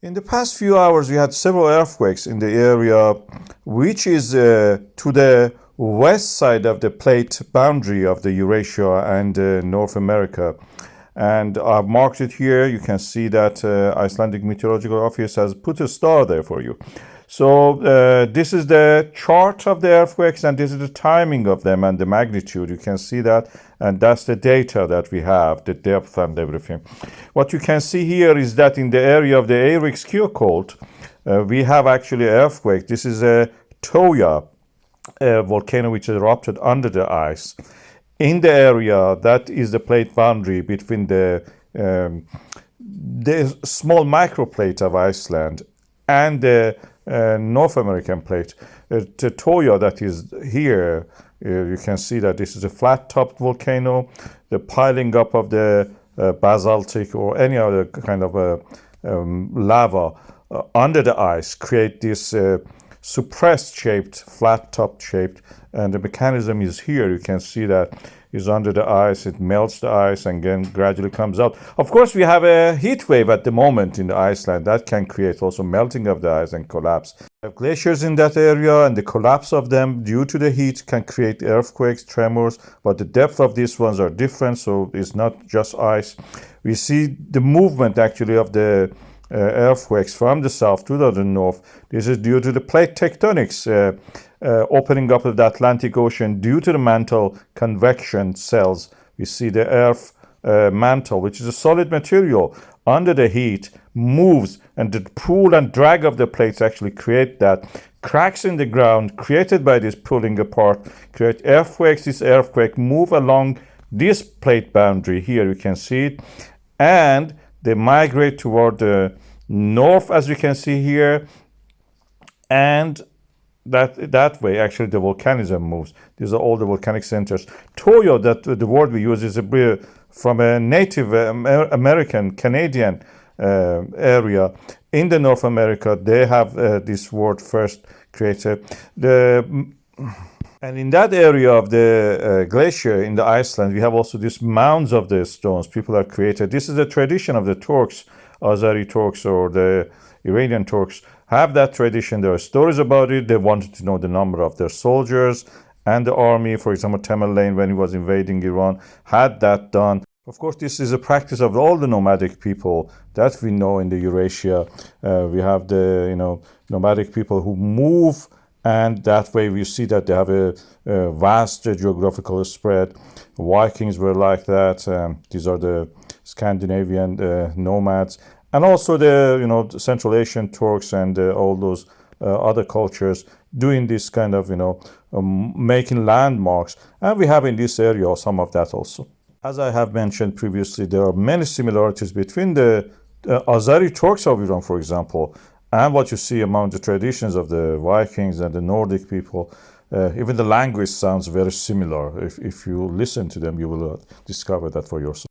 In the past few hours, we had several earthquakes in the area, which is to the west side of the plate boundary of the Eurasia and North America. And I've marked it here. You can see that Icelandic Meteorological Office has put a star there for you. So this is the chart of the earthquakes, and this is the timing of them and the magnitude. You can see that, and that's the data that we have, the depth and everything. What you can see here is that in the area of the Eiríksjökull, we have actually earthquake. This is a Tuya volcano which erupted under the ice. In the area, that is the plate boundary between the small microplate of Iceland and the North American plate. The Tuya that is here, you can see that this is a flat-topped volcano. The piling up of the basaltic or any other kind of lava under the ice create this suppressed shaped, flat-topped shaped, and the mechanism is here. You can see that is under the ice. It melts the ice and then gradually comes out. Of course, we have a heat wave at the moment in Iceland that can create also melting of the ice and collapse. We have glaciers in that area, and the collapse of them due to the heat can create earthquakes, tremors, but the depth of these ones are different, so it's not just ice. We see the movement actually of the earthquakes from the south to the north. This is due to the plate tectonics opening up of the Atlantic Ocean due to the mantle convection cells. We see the earth mantle, which is a solid material, under the heat moves, and the pull and drag of the plates actually create that cracks in the ground created by this pulling apart, create earthquakes. This earthquake move along this plate boundary here, you can see it, and they migrate toward the north, as you can see here, and that way actually the volcanism moves. These are all the volcanic centers. Tuya, that the word we use, is from a Native American, Canadian area in the North America. They have this word first created. And in that area of the glacier in the Iceland, we have also these mounds of the stones people have created. This is a tradition of the Turks, Azeri Turks or the Iranian Turks have that tradition. There are stories about it. They wanted to know the number of their soldiers, and the army, for example, Tamerlane, when he was invading Iran, had that done. Of course, this is a practice of all the nomadic people that we know in the Eurasia. We have the nomadic people who move, and that way we see that they have a vast geographical spread. Vikings were like that. These are the Scandinavian nomads, and also the Central Asian Turks and all those other cultures doing this kind of making landmarks. And we have in this area some of that also. As I have mentioned previously, there are many similarities between the Azeri Turks of Iran, for example, and what you see among the traditions of the Vikings and the Nordic people. Even the language sounds very similar. If you listen to them, you will discover that for yourself.